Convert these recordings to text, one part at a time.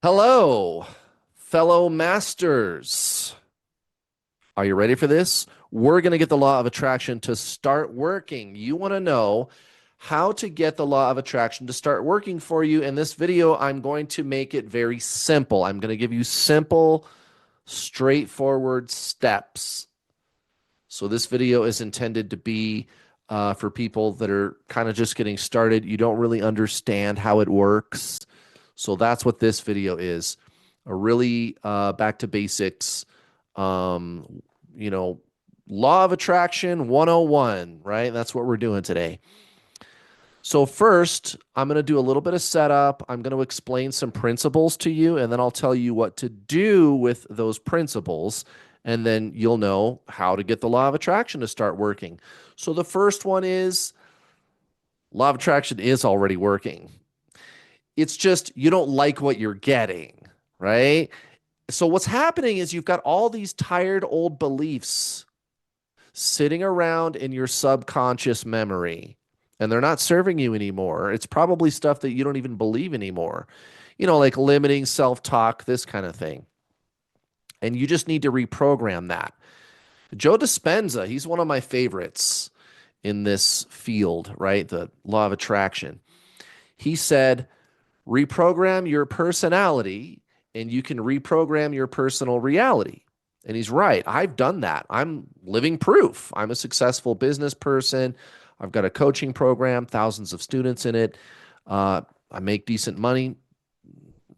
Hello, fellow masters. Are you ready for this? We're going to get the law of attraction to start working. You want to know how to get the law of attraction to start working for you. In this video, I'm going to make it very simple. I'm going to give you simple, straightforward steps. So this video is intended to be for people that are kind of just getting started. You don't really understand how it works. So that's what this video is. A really back to basics, um, you know, law of attraction 101, right? That's what we're doing today. So first, I'm going to do a little bit of setup. I'm going to explain some principles to you, and then I'll tell you what to do with those principles. And then you'll know how to get the law of attraction to start working. So the first one is law of attraction is already working. It's just you don't like what you're getting, right? So what's happening is you've got all these tired old beliefs sitting around in your subconscious memory, and they're not serving you anymore. It's probably stuff that you don't even believe anymore, like limiting self talk, this kind of thing. And you just need to reprogram that. Joe Dispenza, he's one of my favorites in this field, right? The law of attraction. He said, reprogram your personality and you can reprogram your personal reality. And he's right. I've done that. I'm living proof. I'm a successful business person. I've got a coaching program, thousands of students in it. I make decent money,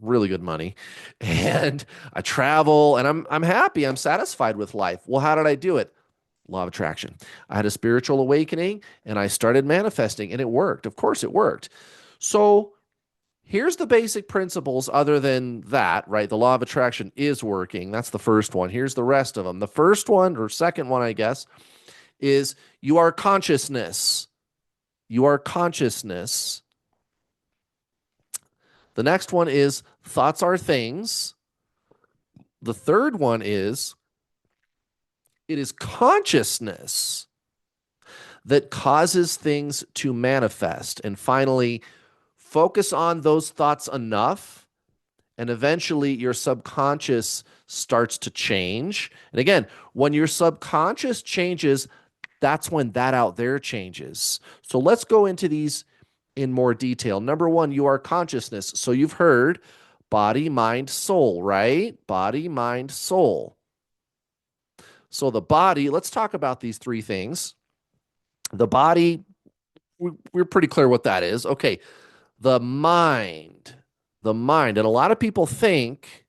really good money, and I travel, and I'm happy. I'm satisfied with life. Well, how did I do it? Law of attraction. I had a spiritual awakening, and I started manifesting, and it worked. Of course, it worked. So here's the basic principles other than that, right? The law of attraction is working. That's the first one. Here's the rest of them. The first one, or second one, I guess, is you are consciousness. You are consciousness. The next one is thoughts are things. The third one is it is consciousness that causes things to manifest. And finally, focus on those thoughts enough, and eventually your subconscious starts to change. And again, when your subconscious changes, that's when that out there changes. So let's go into these in more detail. Number one, you are consciousness. So you've heard body, mind, soul, right? Body, mind, soul. So the body, let's talk about these three things. The body, we're pretty clear what that is. Okay. The mind, and a lot of people think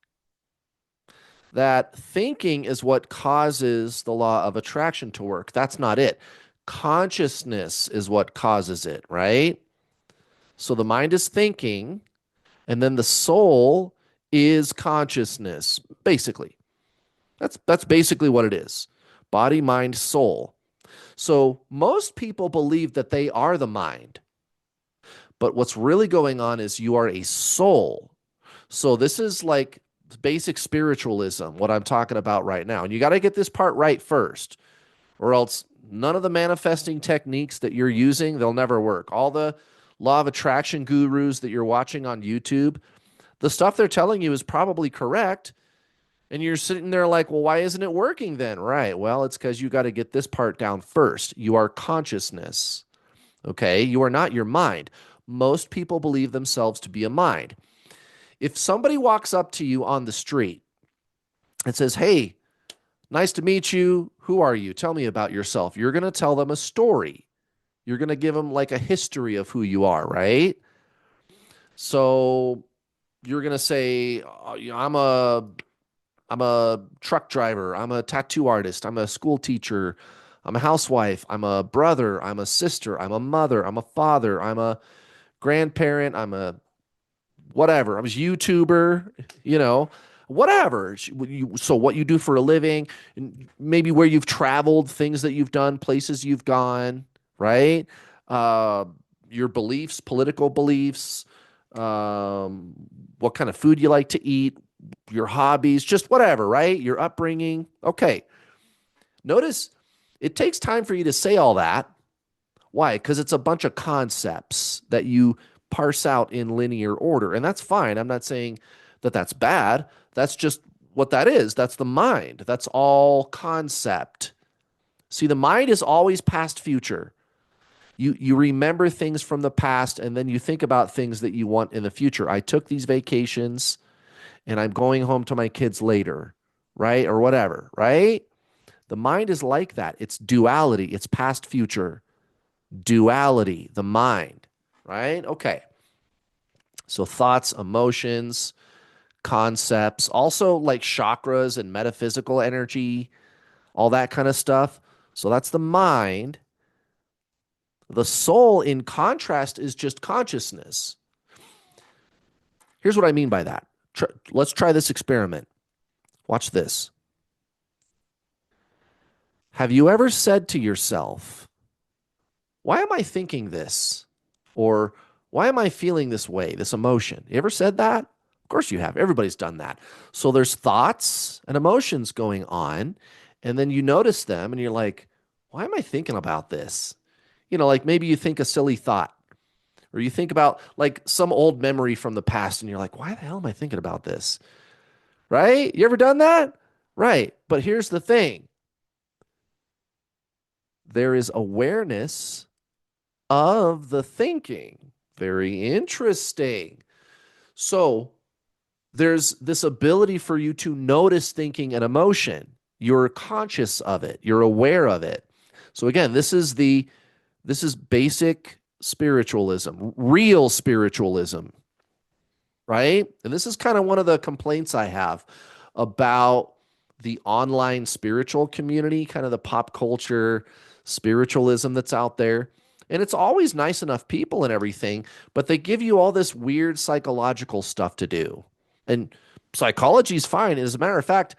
that thinking is what causes the law of attraction to work. That's not it. Consciousness is what causes it, right? So the mind is thinking, and then the soul is consciousness, basically. That's basically what it is. Body, mind, soul. So most people believe that they are the mind. But what's really going on is you are a soul. So this is like basic spiritualism, what I'm talking about right now. And you got to get this part right first, or else none of the manifesting techniques that you're using, they'll never work. All the law of attraction gurus that you're watching on YouTube, the stuff they're telling you is probably correct. And you're sitting there like, well, why isn't it working then? Right. Well, it's because you got to get this part down first. You are consciousness. Okay. You are not your mind. Most people believe themselves to be a mind. If somebody walks up to you on the street and says, hey, nice to meet you. Who are you? Tell me about yourself. You're going to tell them a story. You're going to give them like a history of who you are, right? So you're going to say, I'm a truck driver. I'm a tattoo artist. I'm a school teacher. I'm a housewife. I'm a brother. I'm a sister. I'm a mother. I'm a father. I'm a grandparent. I'm a whatever. I'm a YouTuber, whatever. So what you do for a living, and maybe where you've traveled, things that you've done, places you've gone, right? Uh, your beliefs, political beliefs, what kind of food you like to eat, your hobbies, just whatever, right? Your upbringing. Okay. Notice it takes time for you to say all that. Why? Because it's a bunch of concepts that you parse out in linear order. And that's fine. I'm not saying that that's bad. That's just what that is. That's the mind. That's all concept. See, the mind is always past future. You remember things from the past and then you think about things that you want in the future. I took these vacations and I'm going home to my kids later, right? Or whatever, right? The mind is like that. It's duality, it's past future. Duality, the mind, right? Okay. So thoughts, emotions, concepts, also like chakras and metaphysical energy, all that kind of stuff. So that's the mind. The soul, in contrast, is just consciousness. Here's what I mean by that. Let's try this experiment. Watch this. Have you ever said to yourself, why am I thinking this? Or why am I feeling this way, this emotion? You ever said that? Of course you have. Everybody's done that. So there's thoughts and emotions going on, and then you notice them and you're like, why am I thinking about this? Like maybe you think a silly thought, or you think about like some old memory from the past and you're like, why the hell am I thinking about this? Right? You ever done that? Right. But here's the thing. There is awareness of the thinking. Very interesting. So there's this ability for you to notice thinking and emotion. You're conscious of it. You're aware of it. So again, this is basic spiritualism, real spiritualism, right? And this is kind of one of the complaints I have about the online spiritual community, kind of the pop culture spiritualism that's out there. And it's always nice enough people and everything, but they give you all this weird psychological stuff to do. And psychology is fine. As a matter of fact,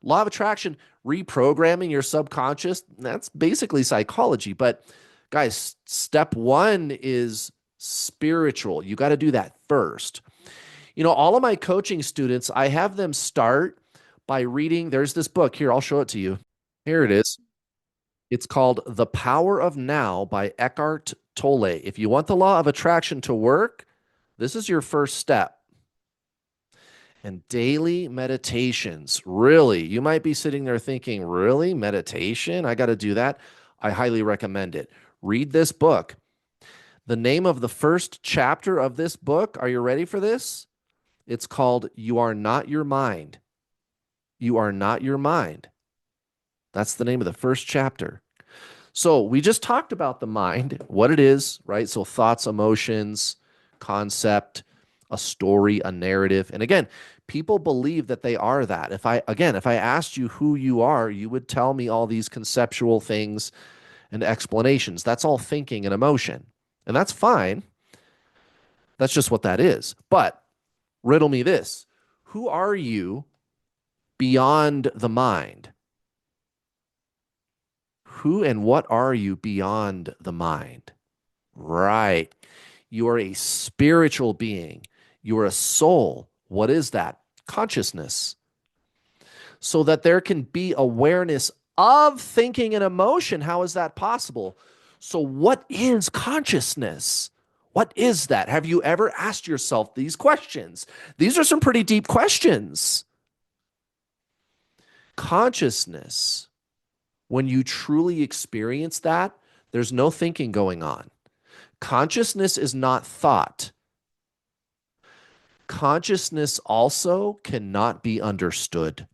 law of attraction, reprogramming your subconscious, that's basically psychology. But guys, step one is spiritual. You got to do that first. All of my coaching students, I have them start by reading. There's this book here. I'll show it to you. Here it is. It's called The Power of Now by Eckhart Tolle. If you want the law of attraction to work, this is your first step. And daily meditations. Really, you might be sitting there thinking, really? Meditation? I got to do that. I highly recommend it. Read this book. The name of the first chapter of this book, are you ready for this? It's called You Are Not Your Mind. You Are Not Your Mind. That's the name of the first chapter. So we just talked about the mind, what it is, right? So thoughts, emotions, concept, a story, a narrative. And again, people believe that they are that. If I asked you who you are, you would tell me all these conceptual things and explanations. That's all thinking and emotion. And that's fine. That's just what that is. But riddle me this. Who are you beyond the mind? Who and what are you beyond the mind? Right. You are a spiritual being. You are a soul. What is that? Consciousness. So that there can be awareness of thinking and emotion. How is that possible? So, what is consciousness? What is that? Have you ever asked yourself these questions? These are some pretty deep questions. Consciousness, when you truly experience that, there's no thinking going on. Consciousness is not thought. Consciousness also cannot be understood.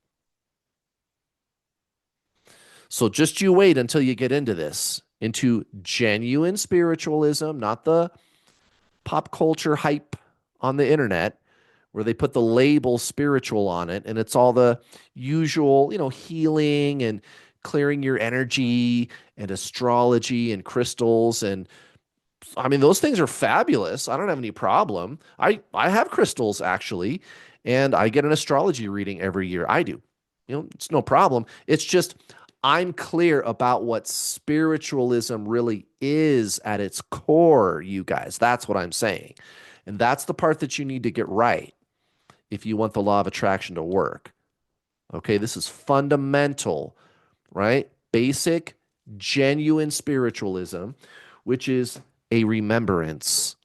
So just you wait until you get into this, into genuine spiritualism, not the pop culture hype on the internet where they put the label spiritual on it and it's all the usual, healing and clearing your energy and astrology and crystals. And I mean, those things are fabulous. I don't have any problem. I have crystals actually, and I get an astrology reading every year. I do. It's no problem. It's just I'm clear about what spiritualism really is at its core, you guys. That's what I'm saying. And that's the part that you need to get right if you want the law of attraction to work. Okay, this is fundamental, right? Basic, genuine spiritualism, which is a remembrance.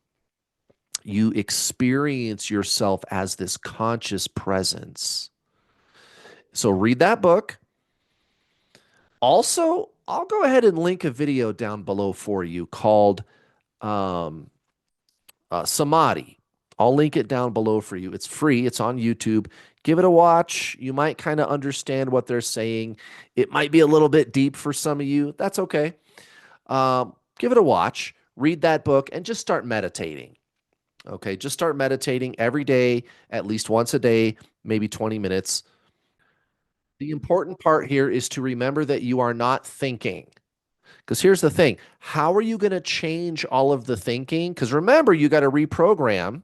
You experience yourself as this conscious presence. So read that book. Also, I'll go ahead and link a video down below for you called um, Samadhi. I'll link it down below for you. It's free, it's on YouTube. Give it a watch. You might kind of understand what they're saying. It might be a little bit deep for some of you. That's okay. Give it a watch, read that book, and just start meditating. Okay, just start meditating every day, at least once a day, maybe 20 minutes. The important part here is to remember that you are not thinking. Because here's the thing, how are you going to change all of the thinking? Because remember, you got to reprogram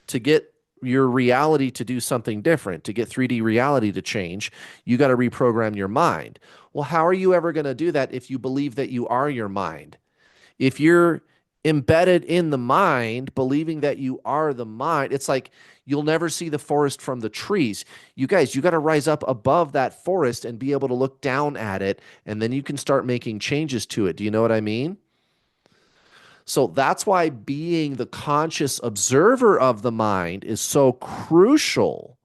to get your reality to do something different, to get 3D reality to change. You got to reprogram your mind. Well, how are you ever going to do that if you believe that you are your mind? If you're embedded in the mind, believing that you are the mind, it's like you'll never see the forest from the trees. You guys, you got to rise up above that forest and be able to look down at it, and then you can start making changes to it. Do you know what I mean? So that's why being the conscious observer of the mind is so crucial.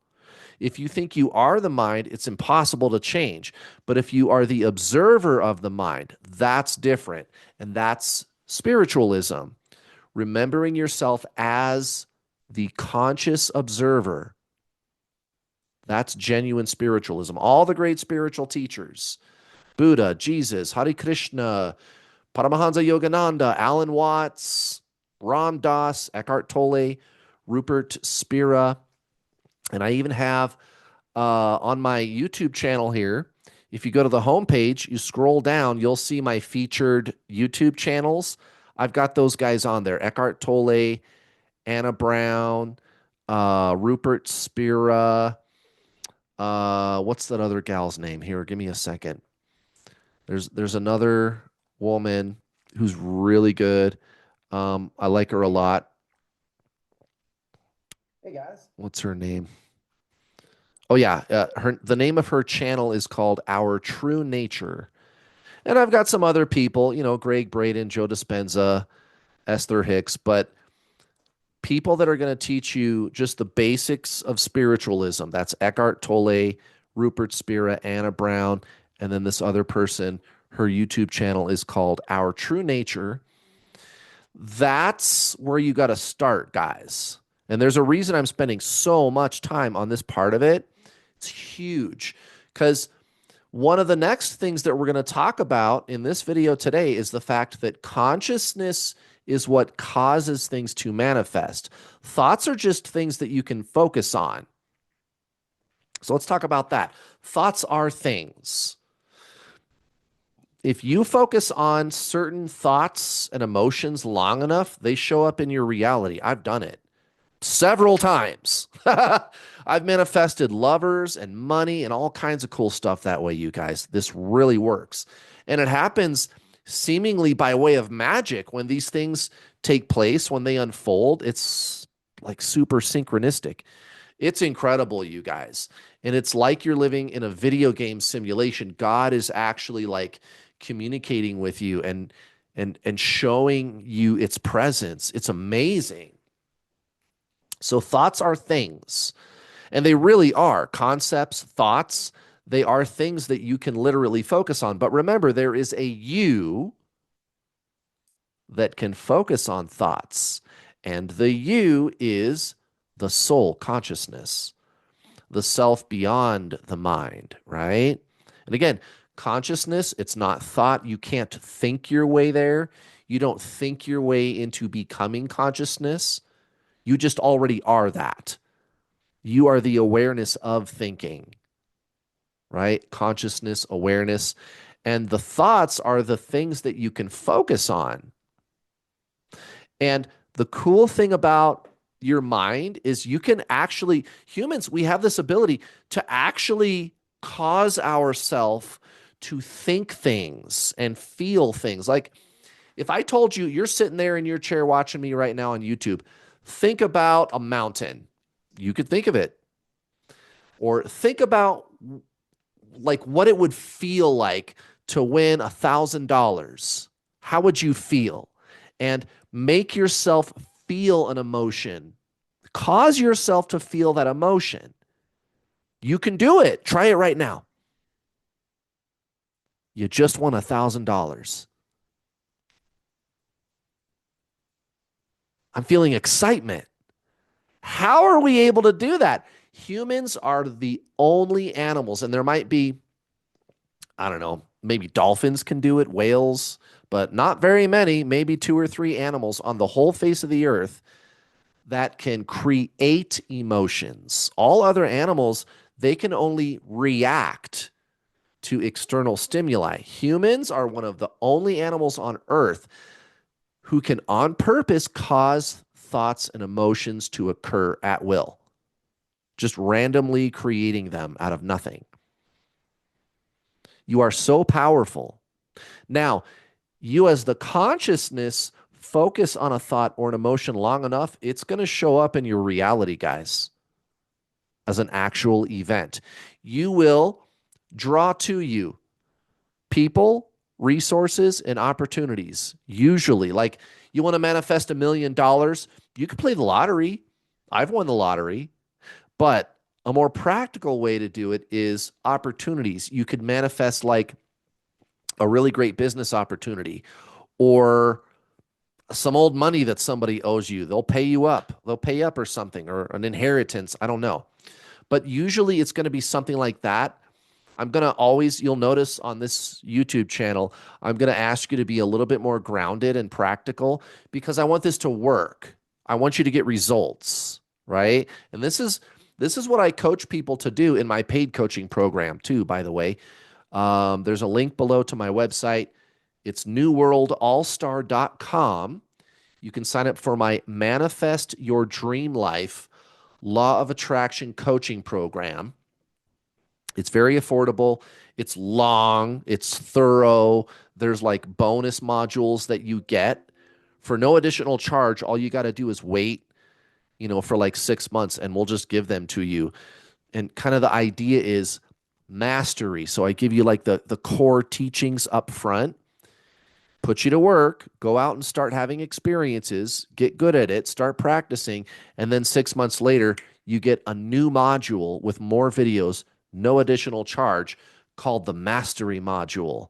If you think you are the mind, it's impossible to change. But if you are the observer of the mind, that's different. And that's spiritualism. Remembering yourself as the conscious observer. That's genuine spiritualism. All the great spiritual teachers, Buddha, Jesus, Hare Krishna, Paramahansa Yogananda, Alan Watts, Ram Dass, Eckhart Tolle, Rupert Spira, and I even have on my YouTube channel here, if you go to the homepage, you scroll down, you'll see my featured YouTube channels. I've got those guys on there, Eckhart Tolle, Anna Brown, Rupert Spira. What's that other gal's name here? Give me a second. There's another woman who's really good. I like her a lot. Hey guys. What's her name? Oh yeah, the name of her channel is called Our True Nature. And I've got some other people, Greg Braden, Joe Dispenza, Esther Hicks, but people that are going to teach you just the basics of spiritualism. That's Eckhart Tolle, Rupert Spira, Anna Brown, and then this other person, her YouTube channel is called Our True Nature. That's where you got to start, guys. And there's a reason I'm spending so much time on this part of it. It's huge because one of the next things that we're going to talk about in this video today is the fact that consciousness is what causes things to manifest. Thoughts are just things that you can focus on. So let's talk about that. Thoughts are things. If you focus on certain thoughts and emotions long enough, they show up in your reality. I've done it several times. I've manifested lovers and money and all kinds of cool stuff that way, you guys. This really works. And it happens seemingly by way of magic when these things take place, when they unfold. It's like super synchronistic. It's incredible, you guys. And it's like you're living in a video game simulation. God is actually like communicating with you and showing you its presence. It's amazing. So thoughts are things, and they really are concepts, thoughts. They are things that you can literally focus on. But remember, there is a you that can focus on thoughts, and the you is the soul consciousness, the self beyond the mind, right? And again, consciousness, it's not thought. You can't think your way there. You don't think your way into becoming consciousness. You just already are that. You are the awareness of thinking, right? Consciousness, awareness. And the thoughts are the things that you can focus on. And the cool thing about your mind is you can actually, humans, we have this ability to actually cause ourselves to think things and feel things. Like if I told you, you're sitting there in your chair watching me right now on YouTube, think about a mountain. You could think of it. Or think about like what it would feel like to win $1,000. How would you feel? And make yourself feel an emotion. Cause yourself to feel that emotion. You can do it. Try it right now. You just won $1,000. I'm feeling excitement. How are we able to do that? Humans are the only animals, and there might be, I don't know, maybe dolphins can do it, whales, but not very many, maybe 2 or 3 animals on the whole face of the earth that can create emotions. All other animals, they can only react to external stimuli. Humans are one of the only animals on earth who can on purpose cause thoughts and emotions to occur at will, just randomly creating them out of nothing. You are so powerful. Now, you as the consciousness focus on a thought or an emotion long enough, it's going to show up in your reality, guys, as an actual event. You will draw to you people, resources, and opportunities. Usually, like you want to manifest $1 million, you could play the lottery. I've won the lottery. But a more practical way to do it is opportunities. You could manifest like a really great business opportunity or some old money that somebody owes you. They'll pay you up. They'll pay up or something, or an inheritance. I don't know. But usually it's going to be something like that. I'm going to always, you'll notice on this YouTube channel, I'm going to ask you to be a little bit more grounded and practical because I want this to work. I want you to get results, right? And this is what I coach people to do in my paid coaching program too, by the way. There's a link below to my website. It's newworldallstar.com. You can sign up for my Manifest Your Dream Life Law of Attraction coaching program. It's very affordable. It's long. It's thorough. There's like bonus modules that you get for no additional charge. All you got to do is wait, for like 6 months and we'll just give them to you. And kind of the idea is mastery. So I give you like the core teachings up front, put you to work, go out and start having experiences, get good at it, start practicing. And then 6 months later, you get a new module with more videos, no additional charge, called the Mastery Module.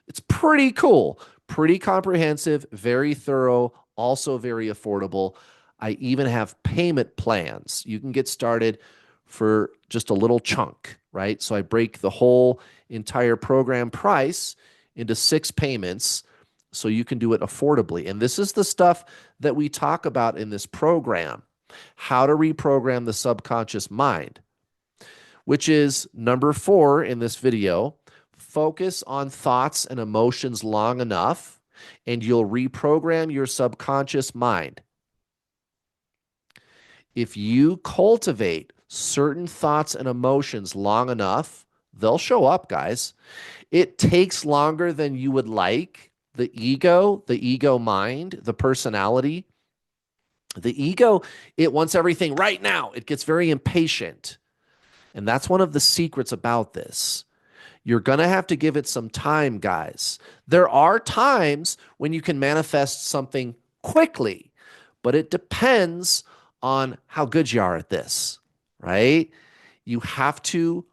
It's pretty cool, pretty comprehensive, very thorough, also very affordable. I even have payment plans. You can get started for just a little chunk, right? So I break the whole entire program price into 6 payments so you can do it affordably. And this is the stuff that we talk about in this program, how to reprogram the subconscious mind, which is number 4 in this video. Focus on thoughts and emotions long enough, and you'll reprogram your subconscious mind. If you cultivate certain thoughts and emotions long enough, they'll show up, guys. It takes longer than you would like. The ego mind, the personality, the ego, it wants everything right now. It gets very impatient. And that's one of the secrets about this. You're going to have to give it some time, guys. There are times when you can manifest something quickly, but it depends on how good you are at this, right? You have to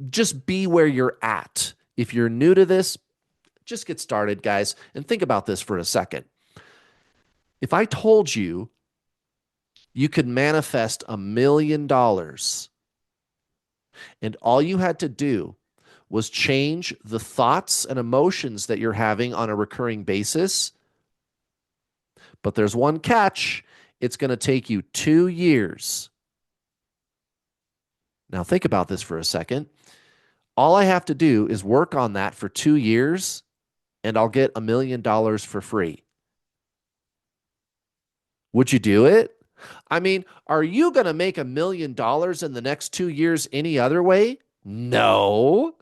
just be where you're at. If you're new to this, just get started, guys, and think about this for a second. If I told you you could manifest $1 million and all you had to do was change the thoughts and emotions that you're having on a recurring basis, but there's one catch. It's going to take you 2 years. Now think about this for a second. All I have to do is work on that for 2 years and I'll get $1 million for free. Would you do it? I mean, are you going to make $1 million in the next 2 years any other way? No.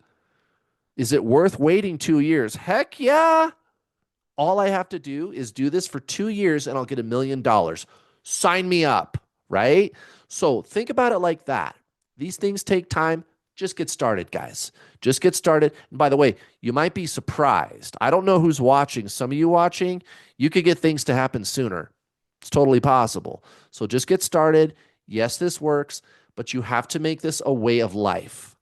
Is it worth waiting 2 years? Heck yeah. All I have to do is do this for 2 years and I'll get $1 million. Sign me up, right? So think about it like that. These things take time. Just get started, guys. Just get started. And by the way, you might be surprised. I don't know who's watching. Some of you watching, you could get things to happen sooner. It's totally possible. So just get started. Yes, this works, but you have to make this a way of life.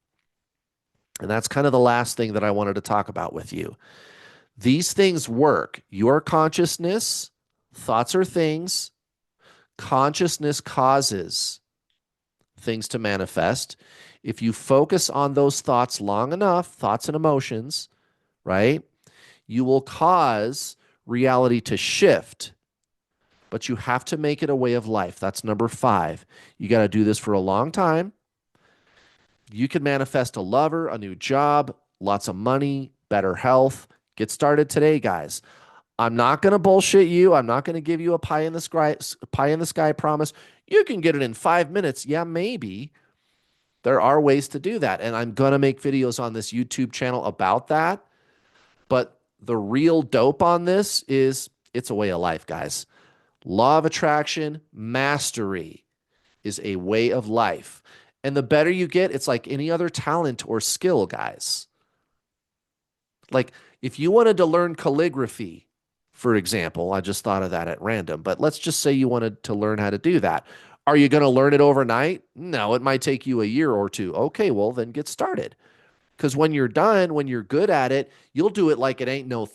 And that's kind of the last thing that I wanted to talk about with you. These things work. Your consciousness, thoughts are things, consciousness causes things to manifest. If you focus on those thoughts long enough, thoughts and emotions, right, you will cause reality to shift. But you have to make it a way of life. That's number 5. You got to do this for a long time. You can manifest a lover, a new job, lots of money, better health. Get started today, guys. I'm not going to bullshit you. I'm not going to give you a pie in the sky promise. You can get it in 5 minutes. Yeah, maybe. There are ways to do that. And I'm going to make videos on this YouTube channel about that. But the real dope on this is it's a way of life, guys. Law of attraction, mastery is a way of life. And the better you get, it's like any other talent or skill, guys. Like if you wanted to learn calligraphy, for example, I just thought of that at random, but let's just say you wanted to learn how to do that. Are you going to learn it overnight? No, it might take you a year or two. Okay, well, then get started. Because when you're done, when you're good at it, you'll do it like it ain't no